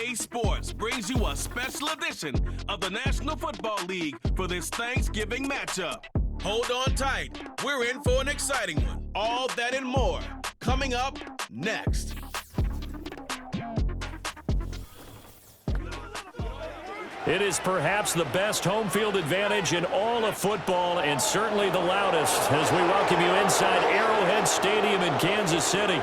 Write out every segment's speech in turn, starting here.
EA Sports brings you a special edition of the National Football League for this Thanksgiving matchup. Hold on tight. We're in for an exciting one. All that and more coming up next. It is perhaps the best home field advantage in all of football, and certainly the loudest, as we welcome you inside Arrowhead Stadium in Kansas City.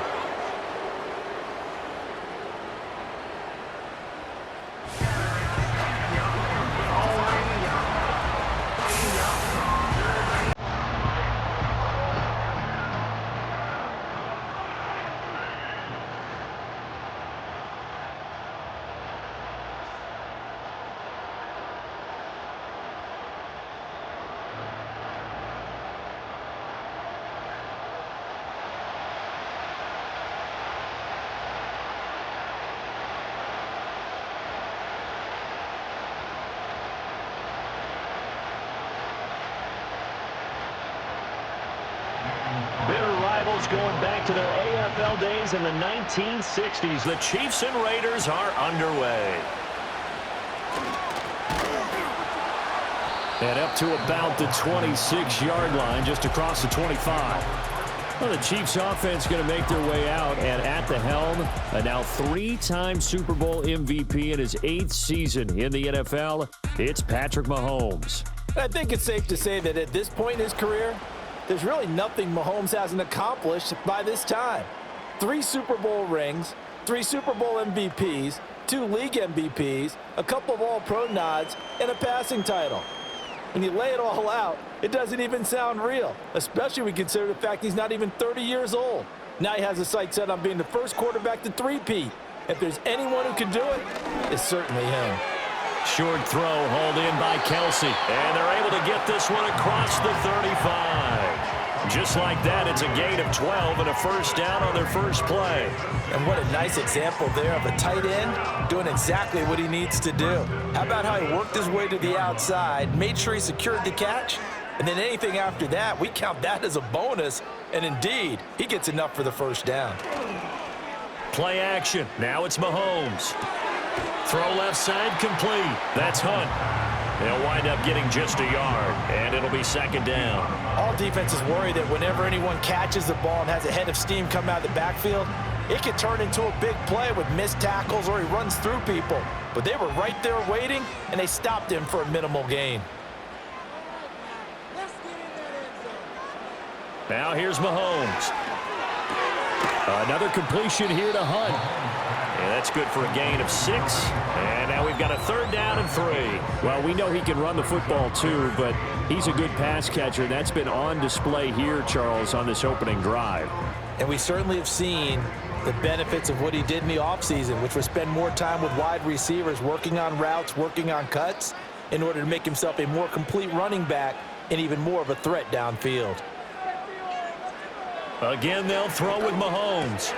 Going back to their AFL days in the 1960s. The Chiefs and Raiders are underway. And up to about the 26-yard line, just across the 25. Well, the Chiefs offense going to make their way out, and at the helm, a now three-time Super Bowl MVP in his 8th season in the NFL, it's Patrick Mahomes. I think it's safe to say that at this point in his career, there's really nothing Mahomes hasn't accomplished by this time. 3 Super Bowl rings, 3 Super Bowl MVPs, 2 league MVPs, a couple of All-Pro nods, and a passing title. When you lay it all out, it doesn't even sound real, especially when you consider the fact he's not even 30 years old. Now he has his sights set on being the first quarterback to three-peat. If there's anyone who can do it, it's certainly him. Short throw hauled in by Kelsey, and they're able to get this one across the 35. Just like that, it's a gain of 12 and a first down on their first play. And what a nice example there of a tight end doing exactly what he needs to do. How about how he worked his way to the outside, made sure he secured the catch, and then anything after that, we count that as a bonus, and indeed, he gets enough for the first down. Play action. Now it's Mahomes. Throw left side complete. That's Hunt. They'll wind up getting just a yard, and it'll be second down. All defenses worry that whenever anyone catches the ball and has a head of steam come out of the backfield, it can turn into a big play with missed tackles or he runs through people. But they were right there waiting, and they stopped him for a minimal gain. Now here's Mahomes. Another completion here to Hunt. And that's good for a gain of 6. And now we've got a third down and 3. Well, we know he can run the football too, but he's a good pass catcher. That's been on display here, Charles, on this opening drive. And we certainly have seen the benefits of what he did in the offseason, which was spend more time with wide receivers, working on routes, working on cuts, in order to make himself a more complete running back and even more of a threat downfield. Again, they'll throw with Mahomes.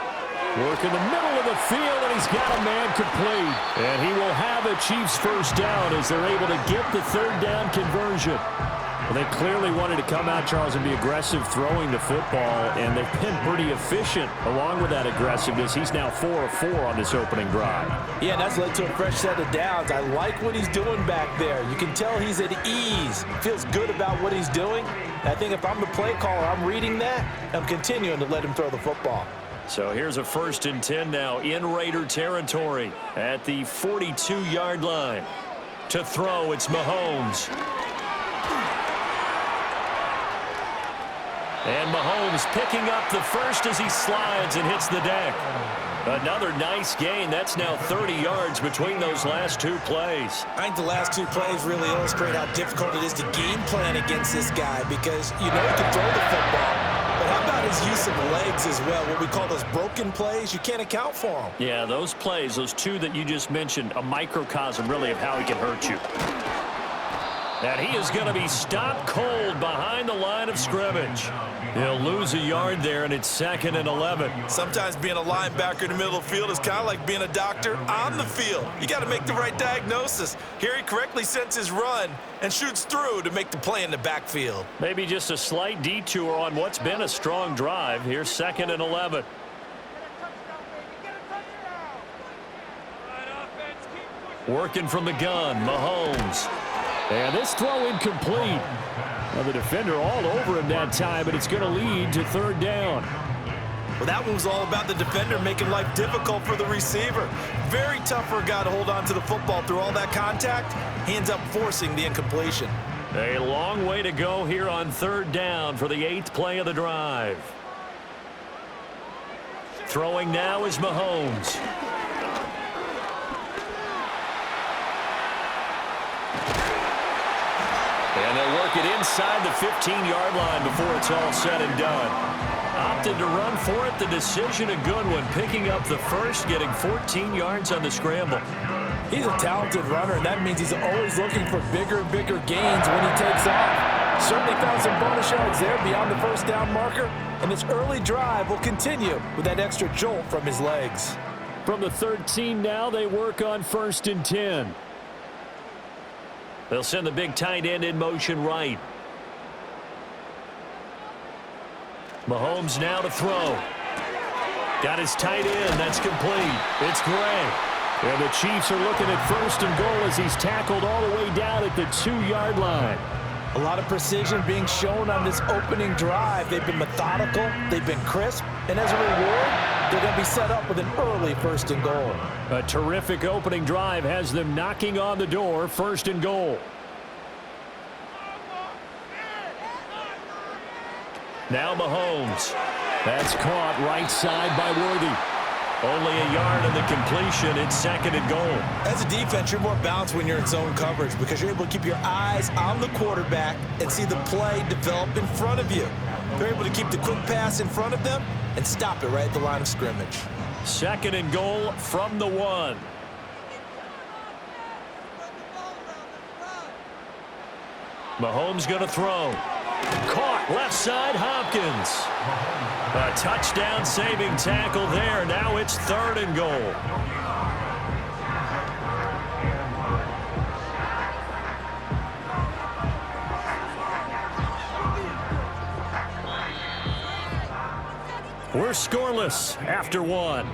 Work in the middle of the field, and he's got a man complete. And he will have a Chiefs first down as they're able to get the third down conversion. Well, they clearly wanted to come out, Charles, and be aggressive throwing the football, and they've been pretty efficient along with that aggressiveness. He's now 4 of 4 on this opening drive. Yeah, and that's led to a fresh set of downs. I like what he's doing back there. You can tell he's at ease, feels good about what he's doing. And I think if I'm the play caller, I'm reading that, and I'm continuing to let him throw the football. So here's a 1st and 10 now in Raider territory at the 42-yard line. To throw, it's Mahomes. And Mahomes picking up the first as he slides and hits the deck. Another nice gain. That's now 30 yards between those last 2 plays. I think the last 2 plays really illustrate how difficult it is to game plan against this guy because you know he can throw the football. But how about his use of legs as well? What we call those broken plays, you can't account for them. Yeah, those plays, those 2 that you just mentioned, a microcosm really of how he can hurt you. And he is going to be stopped cold behind the line of scrimmage. He'll lose a yard there, and it's 2nd and 11. Sometimes being a linebacker in the middle of the field is kind of like being a doctor on the field. You got to make the right diagnosis. Here he correctly sets his run and shoots through to make the play in the backfield. Maybe just a slight detour on what's been a strong drive. Here's 2nd and 11. Working from the gun, Mahomes. And this throw incomplete. Well, the defender all over him that time, but it's going to lead to third down. Well, that one was all about the defender making life difficult for the receiver. Very tough for a guy to hold on to the football through all that contact. He ends up forcing the incompletion. A long way to go here on third down for the 8th play of the drive. Throwing now is Mahomes. And they'll work it inside the 15-yard line before it's all said and done. Opted to run for it. The decision a good one. Picking up the first, getting 14 yards on the scramble. He's a talented runner, and that means he's always looking for bigger and bigger gains when he takes off. Certainly found some bonus yards there beyond the first down marker, and this early drive will continue with that extra jolt from his legs. From the 13 now, they work on 1st and 10. They'll send the big tight end in motion right. Mahomes now to throw. Got his tight end. That's complete. It's Gray. And the Chiefs are looking at 1st and goal as he's tackled all the way down at the 2-yard line. A lot of precision being shown on this opening drive. They've been methodical. They've been crisp. And as a reward, they're going to be set up with an early 1st and goal. A terrific opening drive has them knocking on the door, 1st and goal. Now Mahomes. That's caught right side by Worthy. Only a yard on the completion. It's 2nd and goal. As a defense, you're more balanced when you're in zone coverage because you're able to keep your eyes on the quarterback and see the play develop in front of you. They're able to keep the quick pass in front of them and stop it right at the line of scrimmage. 2nd and goal from the 1. Mahomes going to throw. Caught left side, Hopkins. A touchdown saving tackle there. Now it's 3rd and goal. We're scoreless after 1.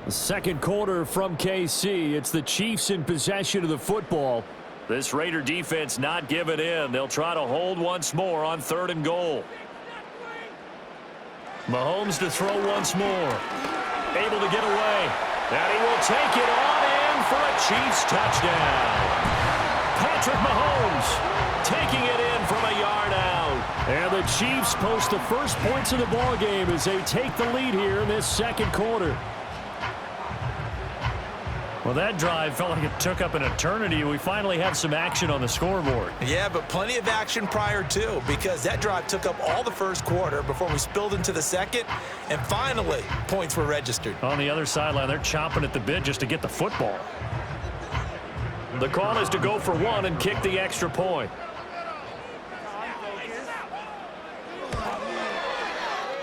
Second quarter from KC. It's the Chiefs in possession of the football. This Raider defense not giving in. They'll try to hold once more on 3rd and goal. Mahomes to throw once more. Able to get away. And he will take it on in for a Chiefs touchdown. Patrick Mahomes taking it in from a yard out. And the Chiefs post the first points of the ball game as they take the lead here in this second quarter. Well, that drive felt like it took up an eternity. We finally have some action on the scoreboard. Yeah, but plenty of action prior to, because that drive took up all the first quarter before we spilled into the second, and finally, points were registered. On the other sideline, they're chomping at the bit just to get the football. The call is to go for 1 and kick the extra point.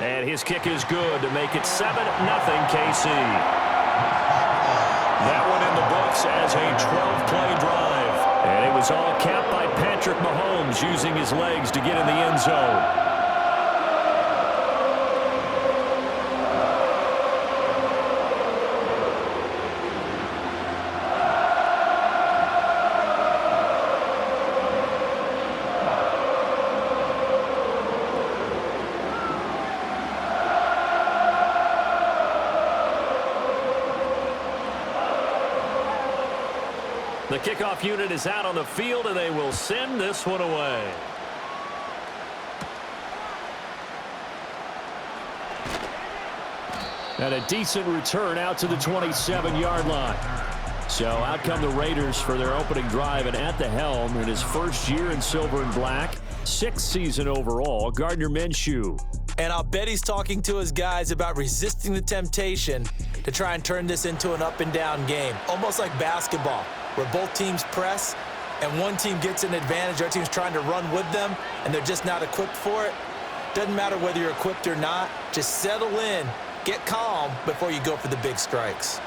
And his kick is good to make it 7-0 KC. That one in the books as a 12-play drive. And it was all capped by Patrick Mahomes using his legs to get in the end zone. The kickoff unit is out on the field, and they will send this one away. And a decent return out to the 27-yard line. So out come the Raiders for their opening drive, and at the helm in his first year in silver and black, 6th season overall, Gardner Minshew. And I'll bet he's talking to his guys about resisting the temptation to try and turn this into an up-and-down game, almost like basketball, where both teams press and one team gets an advantage, our team's trying to run with them, and they're just not equipped for it. Doesn't matter whether you're equipped or not. Just settle in, get calm before you go for the big strikes.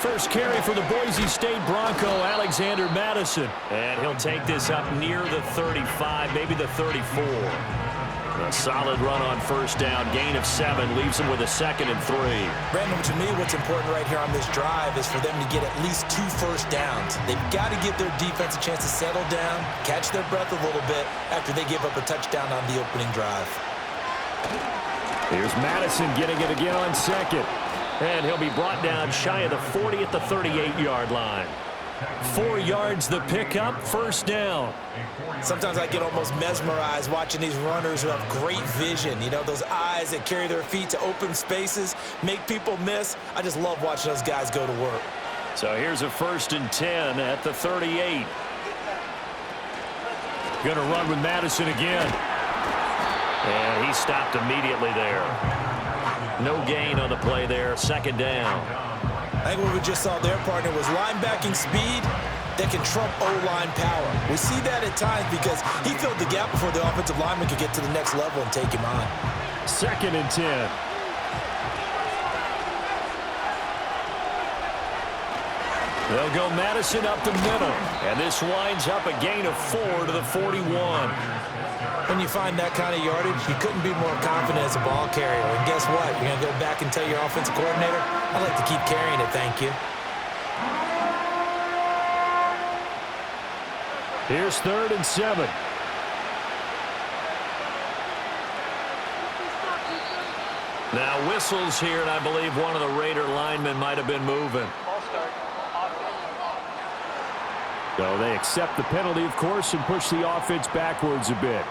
First carry for the Boise State Bronco, Alexander Madison. And he'll take this up near the 35, maybe the 34. A solid run on first down. Gain of 7 leaves him with a 2nd and 3. Brandon, to me, what's important right here on this drive is for them to get at least 2 first downs. They've got to give their defense a chance to settle down, catch their breath a little bit after they give up a touchdown on the opening drive. Here's Madison getting it again on 2nd. And he'll be brought down shy of the 40 at the 38-yard line. 4 yards the pickup, first down. Sometimes I get almost mesmerized watching these runners who have great vision. You know, those eyes that carry their feet to open spaces, make people miss. I just love watching those guys go to work. So here's a 1st and 10 at the 38. Going to run with Madison again. And he stopped immediately there. No gain on the play there, 2nd down. I think what we just saw there, partner, was linebacking speed that can trump O-line power. We see that at times because he filled the gap before the offensive lineman could get to the next level and take him on. 2nd and 10. They'll go Madison up the middle. And this winds up a gain of 4 to the 41. When you find that kind of yardage, you couldn't be more confident as a ball carrier. And guess what? You're going to go back and tell your offensive coordinator, I'd like to keep carrying it, thank you. Here's 3rd and 7. Now whistles here, and I believe one of the Raider linemen might have been moving. So they accept the penalty, of course, and push the offense backwards a bit.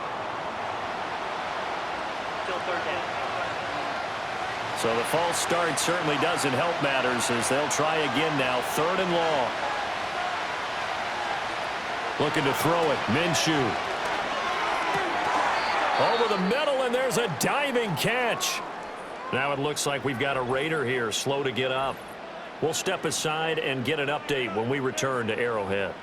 So the false start certainly doesn't help matters as they'll try again now. 3rd and long. Looking to throw it. Minshew. Over the middle, and there's a diving catch. Now it looks like we've got a Raider here, slow to get up. We'll step aside and get an update when we return to Arrowhead.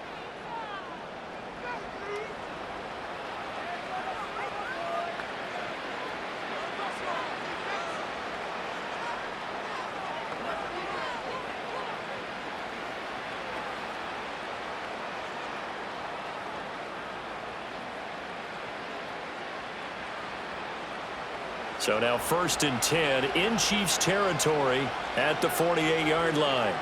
So now 1st and 10 in Chiefs territory at the 48-yard line.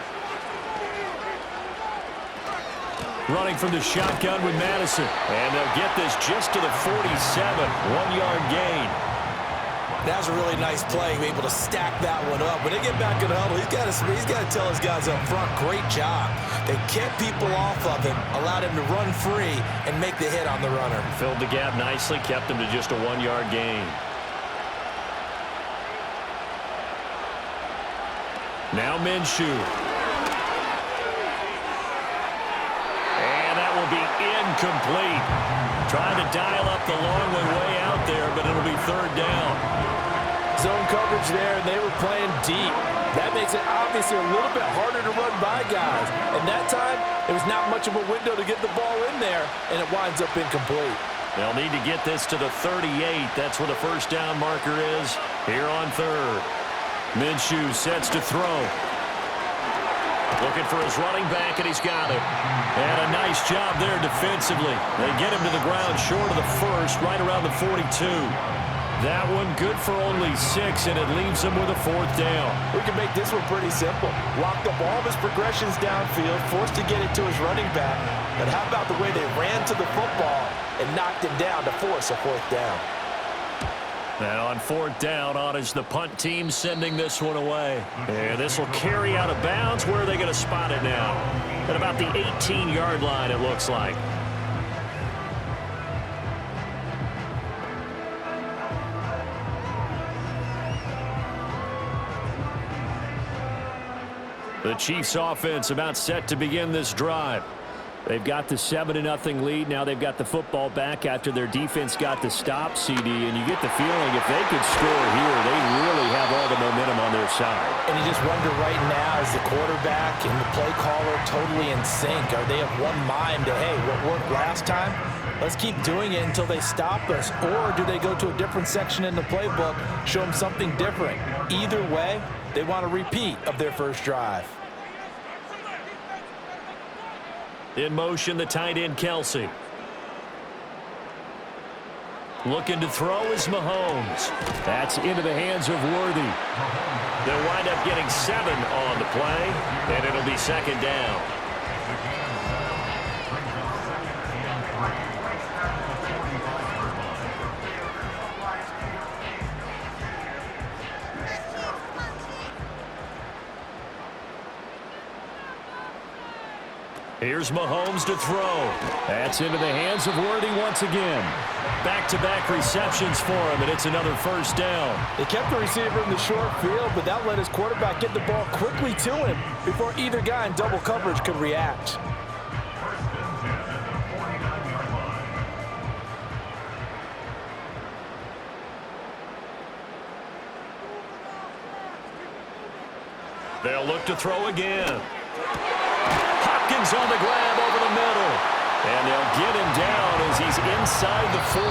Running from the shotgun with Madison. And they'll get this just to the 47. 1-yard gain. That was a really nice play, able to stack that one up. When they get back in the huddle, he's got to tell his guys up front, great job. They kept people off of him, allowed him to run free and make the hit on the runner. Filled the gap nicely, kept him to just a 1-yard gain. Now Minshew. And that will be incomplete. Trying to dial up the long way out there, but it'll be 3rd down. Zone coverage there, and they were playing deep. That makes it obviously a little bit harder to run by guys. And that time, there was not much of a window to get the ball in there, and it winds up incomplete. They'll need to get this to the 38. That's where the first down marker is here on 3rd. Minshew sets to throw. Looking for his running back, and he's got it. And a nice job there defensively. They get him to the ground short of the 1st, right around the 42. That one good for only 6, and it leaves him with a 4th down. We can make this one pretty simple. Locked up all of his progressions downfield, forced to get it to his running back. But how about the way they ran to the football and knocked him down to force a 4th down? And on 4th down, on is the punt team sending this one away. And this will carry out of bounds. Where are they going to spot it now? At about the 18-yard line, it looks like. The Chiefs offense about set to begin this drive. They've got the 7-0 lead. Now they've got the football back after their defense got the stop, CD. And you get the feeling if they could score here, they really have all the momentum on their side. And you just wonder right now, is the quarterback and the play caller totally in sync? Are they of one mind to, hey, what worked last time? Let's keep doing it until they stop us. Or do they go to a different section in the playbook, show them something different? Either way, they want a repeat of their first drive. In motion, the tight end, Kelsey. Looking to throw is Mahomes. That's into the hands of Worthy. They'll wind up getting 7 on the play, and it'll be second down. Here's Mahomes to throw. That's into the hands of Worthy once again. Back-to-back receptions for him, and it's another first down. They kept the receiver in the short field, but that let his quarterback get the ball quickly to him before either guy in double coverage could react. They'll look to throw again. Hopkins on the grab over the middle. And they'll get him down as he's inside the 40.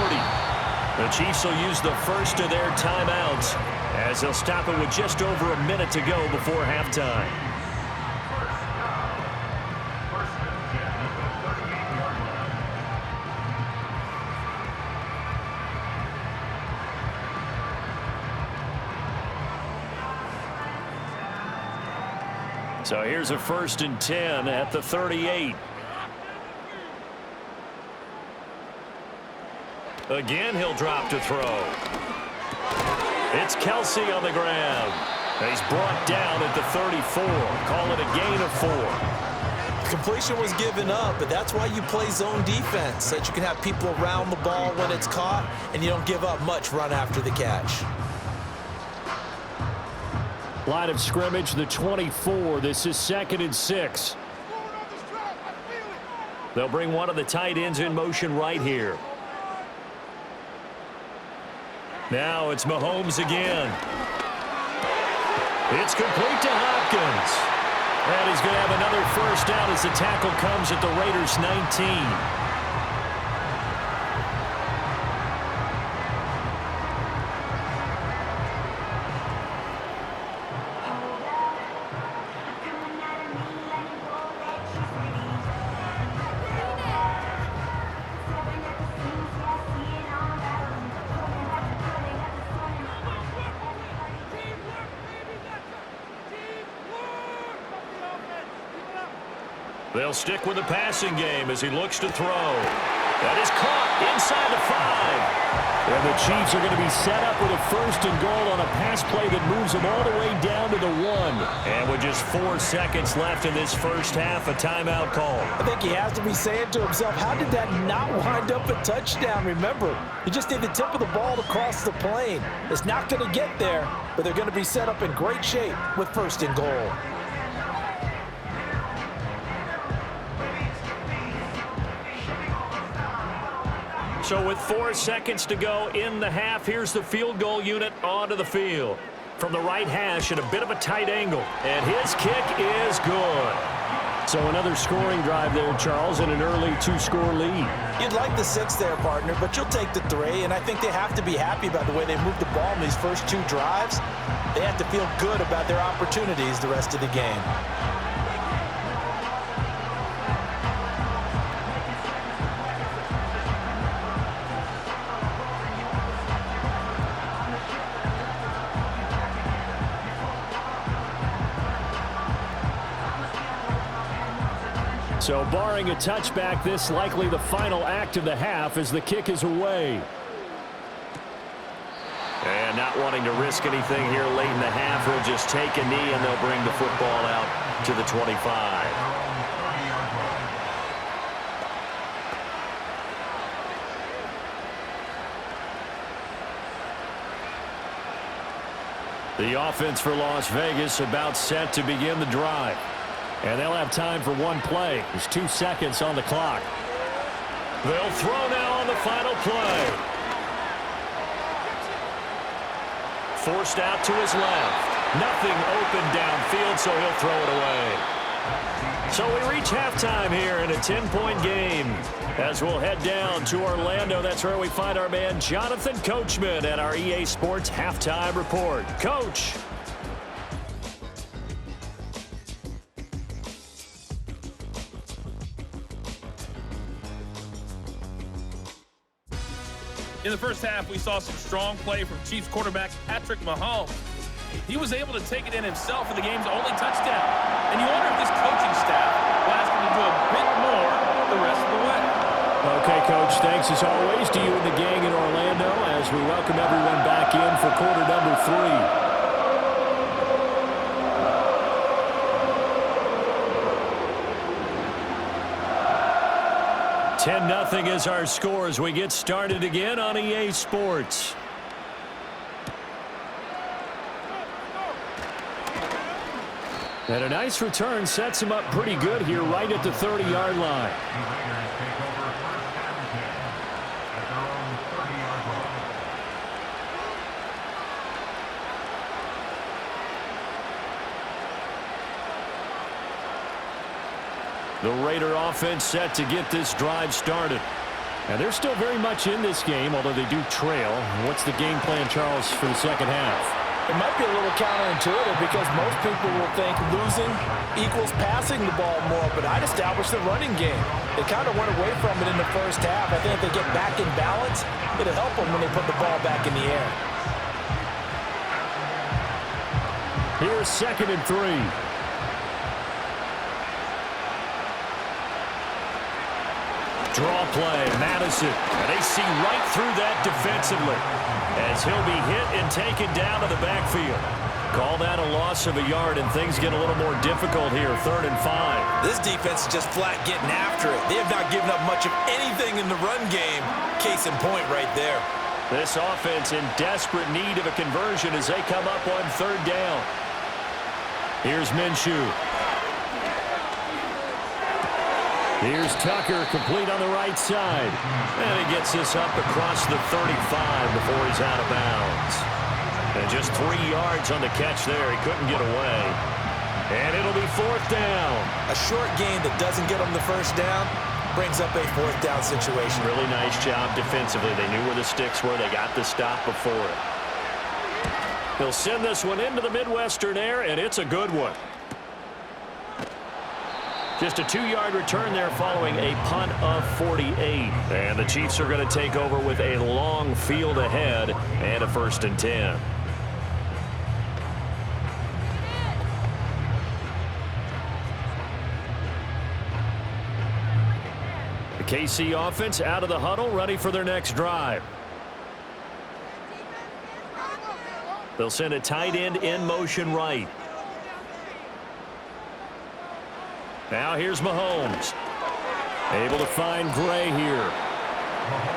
The Chiefs will use the first of their timeouts as they'll stop it with just over a minute to go before halftime. So here's a 1st and 10 at the 38. Again, he'll drop to throw. It's Kelsey on the ground. He's brought down at the 34. Call it a gain of 4. Completion was given up, but that's why you play zone defense, so that you can have people around the ball when it's caught, and you don't give up much run after the catch. Line of scrimmage, the 24. This is 2nd and 6. They'll bring one of the tight ends in motion right here. Now it's Mahomes again. It's complete to Hopkins. And he's going to have another first down as the tackle comes at the Raiders' 19. They'll stick with the passing game as he looks to throw. That is caught inside the 5. And the Chiefs are going to be set up with a 1st and goal on a pass play that moves them all the way down to the 1. And with just 4 seconds left in this first half, a timeout call. I think he has to be saying to himself, how did that not wind up a touchdown? Remember, you just need the tip of the ball to cross the plane. It's not going to get there, but they're going to be set up in great shape with 1st and goal. So with 4 seconds to go in the half, here's the field goal unit onto the field. From the right hash at a bit of a tight angle. And his kick is good. So another scoring drive there, Charles, and an early 2-score lead. You'd like the 6 there, partner, but you'll take the 3. And I think they have to be happy about the way they moved the ball in these first 2 drives. They have to feel good about their opportunities the rest of the game. So barring a touchback, this likely the final act of the half as the kick is away. And not wanting to risk anything here late in the half, he'll just take a knee and they'll bring the football out to the 25. The offense for Las Vegas about set to begin the drive. And they'll have time for one play. There's 2 seconds on the clock. They'll throw now on the final play. Forced out to his left. Nothing open downfield, so he'll throw it away. So we reach halftime here in a 10-point game. As we'll head down to Orlando, that's where we find our man Jonathan Coachman at our EA Sports Halftime Report. Coach. In the first half, we saw some strong play from Chiefs quarterback Patrick Mahomes. He was able to take it in himself for the game's only touchdown. And you wonder if this coaching staff will ask him to do a bit more the rest of the way. Okay, Coach, thanks as always to you and the gang in Orlando as we welcome everyone back in for quarter number 3. 10-0 is our score as we get started again on EA Sports. And a nice return sets him up pretty good here right at the 30-yard line. The Raider offense set to get this drive started. And they're still very much in this game, although they do trail. What's the game plan, Charles, for the second half? It might be a little counterintuitive because most people will think losing equals passing the ball more, but I'd establish the running game. They kind of went away from it in the first half. I think if they get back in balance, it'll help them when they put the ball back in the air. Here's 2nd and 3. Draw play, Madison, and they see right through that defensively as he'll be hit and taken down to the backfield. Call that a loss of a yard, and things get a little more difficult here, 3rd and 5. This defense is just flat getting after it. They have not given up much of anything in the run game. Case in point right there. This offense in desperate need of a conversion as they come up on 3rd down. Here's Minshew. Here's Tucker, complete on the right side. And he gets this up across the 35 before he's out of bounds. And just 3 yards on the catch there. He couldn't get away. And it'll be 4th down. A short gain that doesn't get them the first down brings up a 4th down situation. Really nice job defensively. They knew where the sticks were. They got the stop before it. He'll send this one into the Midwestern air, and it's a good one. Just a 2-yard return there following a punt of 48. And the Chiefs are going to take over with a long field ahead and a 1st and 10. The KC offense out of the huddle, ready for their next drive. They'll send a tight end in motion right. Now here's Mahomes. Able to find Gray here.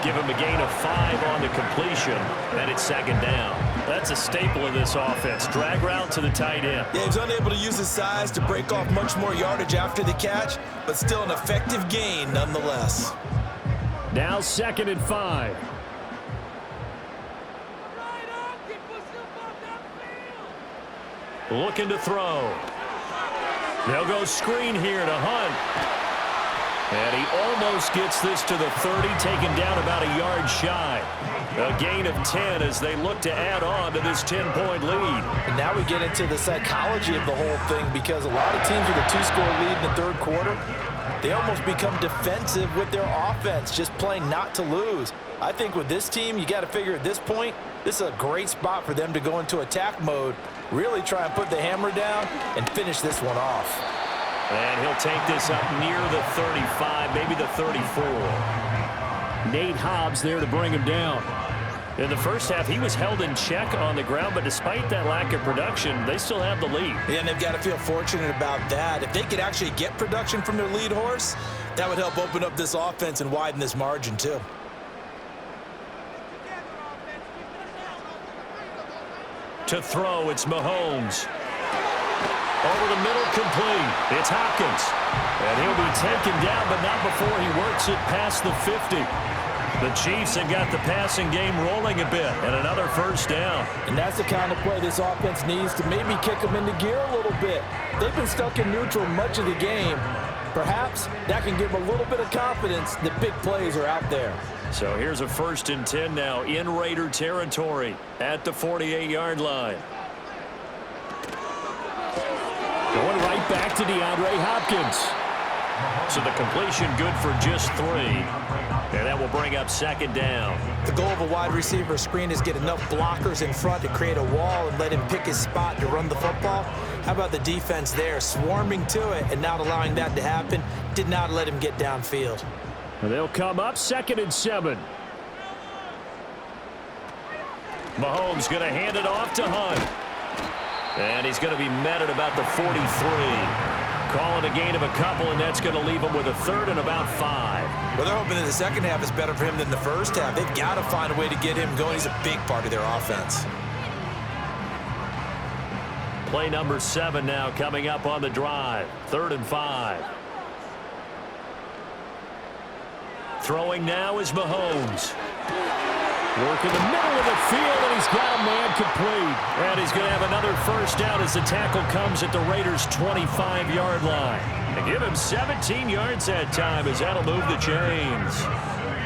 Give him a gain of 5 on the completion. And it's 2nd down. That's a staple of this offense. Drag route to the tight end. Yeah, he's unable to use his size to break off much more yardage after the catch, but still an effective gain nonetheless. Now 2nd and 5. Looking to throw. They'll go screen here to Hunt. And he almost gets this to the 30, taken down about a yard shy. A gain of 10 as they look to add on to this 10-point lead. And now we get into the psychology of the whole thing because a lot of teams with a 2-score lead in the 3rd quarter, they almost become defensive with their offense, just playing not to lose. I think with this team, you got to figure at this point, this is a great spot for them to go into attack mode, really try and put the hammer down and finish this one off. And he'll take this up near the 35, maybe the 34. Nate Hobbs there to bring him down. In the first half, he was held in check on the ground, but despite that lack of production, they still have the lead. Yeah, and they've got to feel fortunate about that. If they could actually get production from their lead horse, that would help open up this offense and widen this margin too. To throw, it's Mahomes. Over the middle, complete. It's Hopkins. And he'll be taken down, but not before he works it past the 50. The Chiefs have got the passing game rolling a bit, and another 1st down. And that's the kind of play this offense needs to maybe kick them into gear a little bit. They've been stuck in neutral much of the game. Perhaps that can give them a little bit of confidence that big plays are out there. So here's a 1st and 10 now in Raider territory at the 48-yard line. Going right back to DeAndre Hopkins. So the completion good for just 3. And that will bring up second down. The goal of a wide receiver screen is get enough blockers in front to create a wall and let him pick his spot to run the football. How about the defense there, swarming to it and not allowing that to happen? Did not let him get downfield. And they'll come up 2nd and 7. Mahomes going to hand it off to Hunt. And he's going to be met at about the 43. Calling a gain of a couple, and that's going to leave him with a 3rd and about 5. Well, they're hoping that the second half is better for him than the first half. They've got to find a way to get him going. He's a big part of their offense. Play number 7 now coming up on the drive. 3rd and 5. Throwing now is Mahomes. Work in the middle of the field, and he's got a man complete. And he's going to have another first down as the tackle comes at the Raiders' 25-yard line. And give him 17 yards that time as that'll move the chains.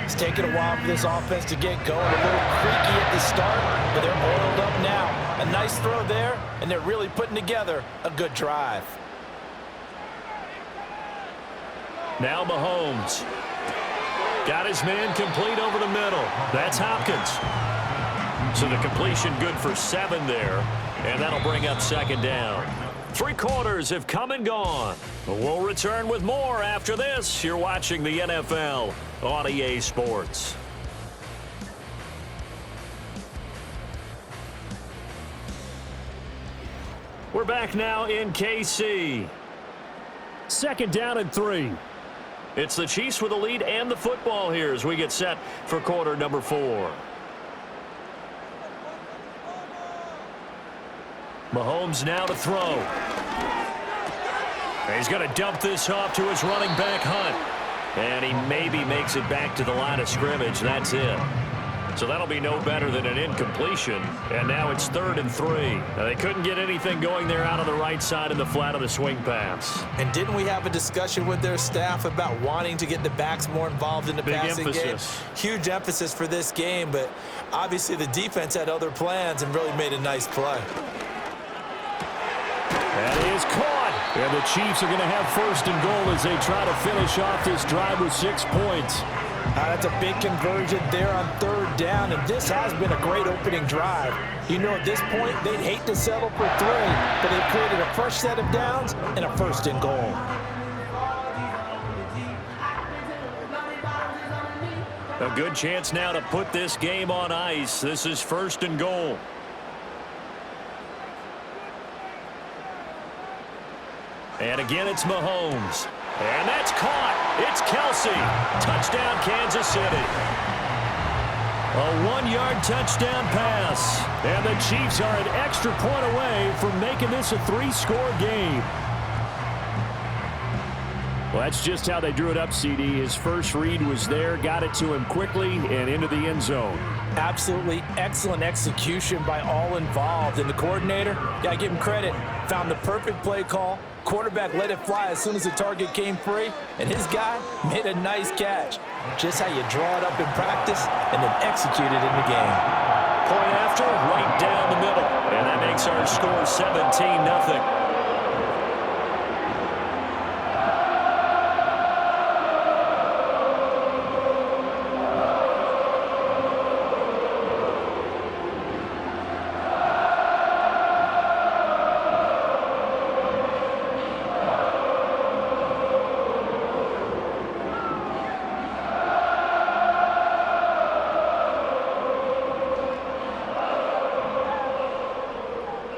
It's taken a while for this offense to get going. A little creaky at the start, but they're oiled up now. A nice throw there, and they're really putting together a good drive. Now Mahomes. Got his man complete over the middle. That's Hopkins. So the completion good for 7 there. And that'll bring up second down. 3 quarters have come and gone. We'll return with more after this. You're watching the NFL on EA Sports. We're back now in KC. 2nd down and 3. It's the Chiefs with the lead and the football here as we get set for quarter number 4. Mahomes now to throw. And he's going to dump this off to his running back, Hunt. And he maybe makes it back to the line of scrimmage. That's it. So that'll be no better than an incompletion. And now it's 3rd and 3. Now they couldn't get anything going there out on the right side in the flat of the swing pass. And didn't we have a discussion with their staff about wanting to get the backs more involved in the passing game? Huge emphasis for this game, but obviously the defense had other plans and really made a nice play. That is caught. And the Chiefs are going to have 1st and goal as they try to finish off this drive with 6 points. That's a big conversion there on 3rd down, and this has been a great opening drive. You know, at this point, they'd hate to settle for 3, but they've created a fresh set of downs and a 1st and goal. A good chance now to put this game on ice. This is 1st and goal. And again, it's Mahomes. And that's caught. It's Kelsey. Touchdown, Kansas City. A 1-yard touchdown pass. And the Chiefs are an extra point away from making this a 3-score game. Well, that's just how they drew it up, CD. His first read was there, got it to him quickly, and into the end zone. Absolutely excellent execution by all involved. And the coordinator, got to give him credit, found the perfect play call. Quarterback let it fly as soon as the target came free, and his guy made a nice catch. Just how you draw it up in practice and then execute it in the game. Point after, right down the middle. And that makes our score 17-0.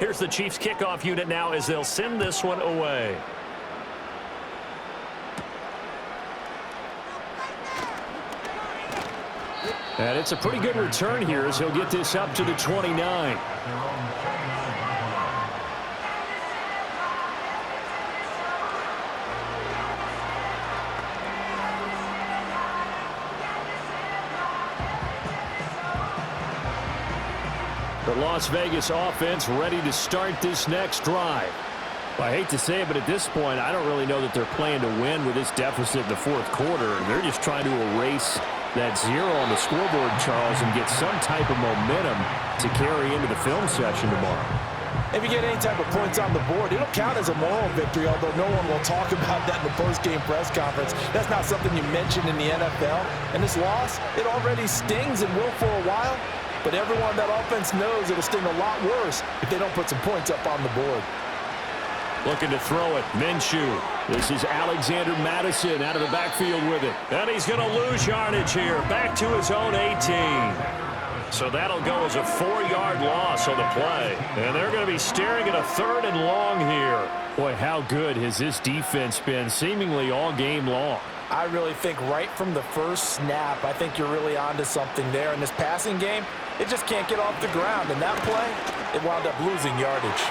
Here's the Chiefs kickoff unit now as they'll send this one away. And it's a pretty good return here as he'll get this up to the 29. The Las Vegas offense ready to start this next drive. Well, I hate to say it, but at this point, I don't really know that they're playing to win with this deficit in the 4th quarter. They're just trying to erase that 0 on the scoreboard, Charles, and get some type of momentum to carry into the film session tomorrow. If you get any type of points on the board, it'll count as a moral victory, although no one will talk about that in the post-game press conference. That's not something you mention in the NFL. And this loss, it already stings and will for a while, but everyone on that offense knows it'll sting a lot worse if they don't put some points up on the board. Looking to throw it, Minshew. This is Alexander Madison out of the backfield with it. And he's going to lose yardage here, back to his own 18. So that'll go as a 4-yard loss on the play. And they're going to be staring at a 3rd and long here. Boy, how good has this defense been seemingly all game long? I really think right from the first snap, I think you're really onto something there. In this passing game, it just can't get off the ground. And that play, it wound up losing yardage.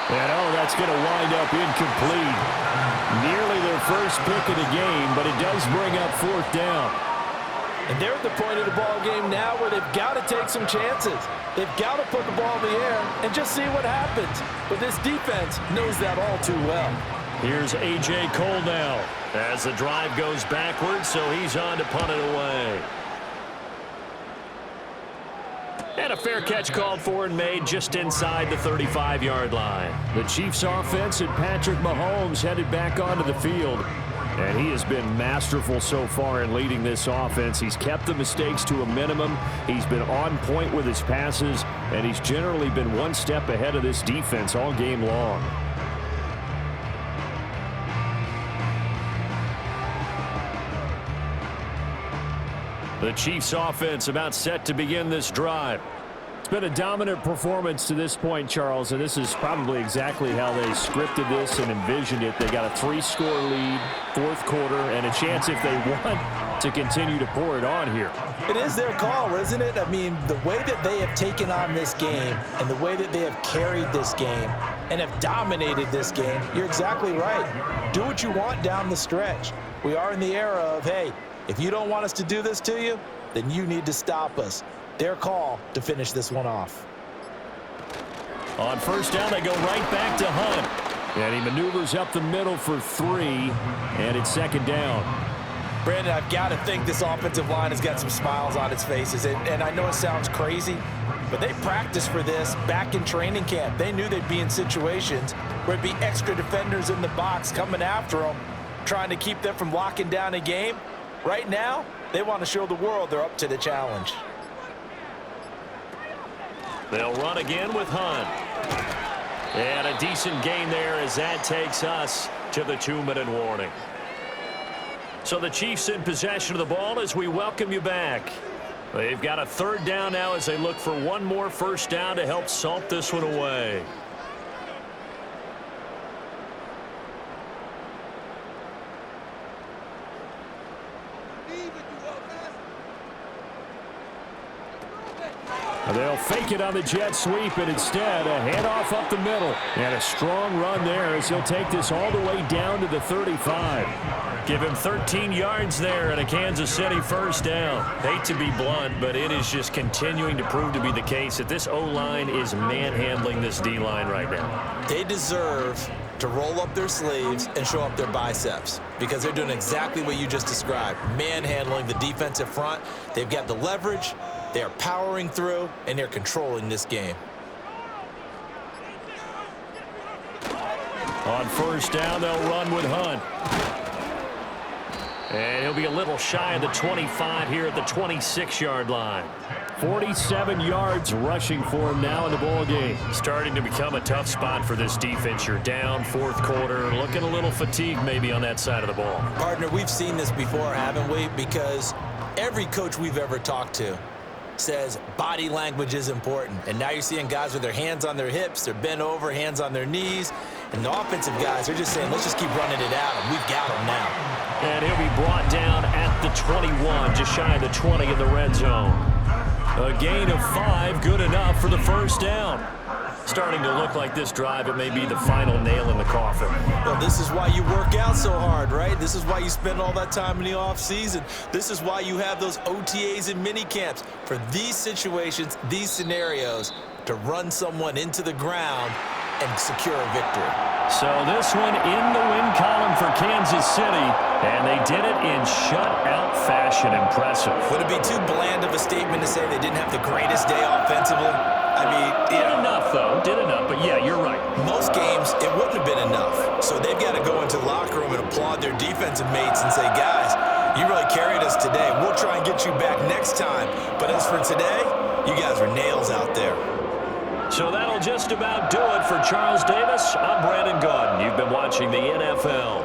And that's going to wind up incomplete. Nearly their first pick of the game, but it does bring up 4th down. And they're at the point of the ball game now where they've got to take some chances. They've got to put the ball in the air and just see what happens. But this defense knows that all too well. Here's A.J. Cole now as the drive goes backwards, so he's on to punt it away. And a fair catch called for and made just inside the 35-yard line. The Chiefs offense and Patrick Mahomes headed back onto the field. And he has been masterful so far in leading this offense. He's kept the mistakes to a minimum. He's been on point with his passes, and he's generally been one step ahead of this defense all game long. The Chiefs offense about set to begin this drive. It's been a dominant performance to this point, Charles, and this is probably exactly how they scripted this and envisioned it. They got a 3-score lead, 4th quarter, and a chance if they want to continue to pour it on here. It is their call, isn't it? I mean, the way that they have taken on this game and the way that they have carried this game and have dominated this game, you're exactly right. Do what you want down the stretch. We are in the era of, hey, if you don't want us to do this to you, then you need to stop us. Their call to finish this one off. On 1st down, they go right back to Hunt. And he maneuvers up the middle for 3, and it's 2nd down. Brandon, I've got to think this offensive line has got some smiles on its faces. And I know it sounds crazy, but they practiced for this back in training camp. They knew they'd be in situations where it'd be extra defenders in the box coming after them, trying to keep them from locking down a game. Right now, they want to show the world they're up to the challenge. They'll run again with Hunt. And a decent gain there as that takes us to the 2-minute warning. So the Chiefs in possession of the ball as we welcome you back. They've got a 3rd down now as they look for one more 1st down to help salt this one away. They'll fake it on the jet sweep, and instead a handoff up the middle. And a strong run there as he'll take this all the way down to the 35. Give him 13 yards there and a Kansas City 1st down. Hate to be blunt, but it is just continuing to prove to be the case that this O-line is manhandling this D-line right now. They deserve to roll up their sleeves and show up their biceps because they're doing exactly what you just described, manhandling the defensive front. They've got the leverage. They are powering through, and they're controlling this game. On 1st down, they'll run with Hunt. And he'll be a little shy of the 25 here at the 26-yard line. 47 yards rushing for him now in the ball game. Starting to become a tough spot for this defense. You're down 4th quarter, looking a little fatigued maybe on that side of the ball. Partner, we've seen this before, haven't we? Because every coach we've ever talked to says body language is important. And now you're seeing guys with their hands on their hips, they're bent over, hands on their knees. And the offensive guys are just saying, let's just keep running it out, and we've got him now. And he'll be brought down at the 21, just shy of the 20 in the red zone. A gain of 5, good enough for the 1st down. Starting to look like this drive, it may be the final nail in the coffin. Well, this is why you work out so hard, right? This is why you spend all that time in the offseason. This is why you have those OTAs and mini camps for these situations, these scenarios, to run someone into the ground and secure a victory. So this one in the win column for Kansas City, and they did it in shutout fashion. Impressive. Would it be too bland of a statement to say they didn't have the greatest day offensively? I mean, Did enough, though. Did enough. yeah, you're right. Most games, it wouldn't have been enough. So they've got to go into the locker room and applaud their defensive mates and say, guys, you really carried us today. We'll try and get you back next time. But as for today, you guys are nails out there. So that'll just about do it for Charles Davis. I'm Brandon Gaudin. You've been watching the NFL.